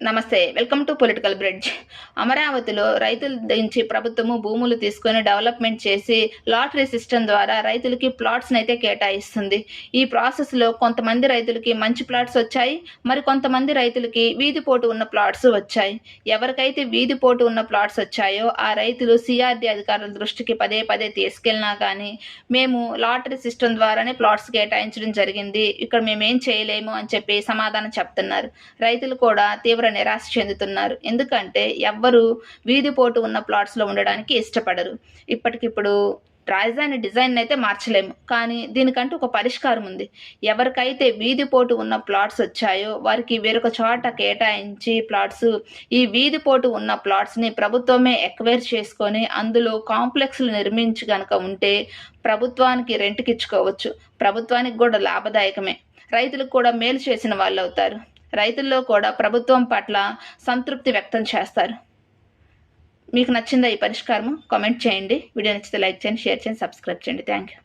నమస్తే, welcome to political bridge. అమరావతిలో రైతుల నుంచి ప్రభుత్వము భూములు తీసుకొని డెవలప్మెంట్ చేసి లాటరీ సిస్టమ్ ద్వారా రైతులకి ప్లాట్స్ని అయితే కేటాయిస్తుంది. ఈ ప్రాసెస్లో కొంతమంది రైతులకి మంచి ప్లాట్స్ వచ్చాయి, మరి కొంతమంది రైతులకి వీధిపోటు ఉన్న ప్లాట్స్ వచ్చాయి. ఎవరికైతే వీధిపోటు ఉన్న ప్లాట్స్ వచ్చాయో ఆ రైతులు సిఆర్డీ అధికారుల దృష్టికి పదే పదే తీసుకెళ్ళినా కానీ మేము లాటరీ సిస్టమ్ ద్వారానే ప్లాట్స్ కేటాయించడం జరిగింది, ఇక్కడ మేమేం చేయలేము అని చెప్పి సమాధానం చెప్తున్నారు. రైతులు కూడా తీవ్ర నిరాశ చెందుతున్నారు. ఎందుకంటే ఎవ్వరు వీధిపోటు ఉన్న ప్లాట్స్లో ఉండడానికి ఇష్టపడరు. ఇప్పటికిప్పుడు రాజధాని డిజైన్ అయితే మార్చలేము, కానీ దీనికంటూ ఒక పరిష్కారం ఉంది. ఎవరికైతే వీధిపోటు ఉన్న ప్లాట్స్ వచ్చాయో వారికి వేరొక చోట కేటాయించి ప్లాట్స్, ఈ వీధిపోటు ఉన్న ప్లాట్స్ని ప్రభుత్వమే ఎక్వైర్ చేసుకొని అందులో కాంప్లెక్స్లు నిర్మించి కనుక ఉంటే ప్రభుత్వానికి రెంట్కి ఇచ్చుకోవచ్చు. ప్రభుత్వానికి కూడా లాభదాయకమే, రైతులకు కూడా మేలు చేసిన వాళ్ళు అవుతారు. రైతుల్లో కూడా ప్రభుత్వం పట్ల సంతృప్తి వ్యక్తం చేస్తారు. మీకు నచ్చిందా ఈ పరిష్కారం? కామెంట్ చేయండి. వీడియో నచ్చితే లైక్ చేయండి, షేర్ చేయండి, సబ్స్క్రైబ్ చేయండి. Thank you.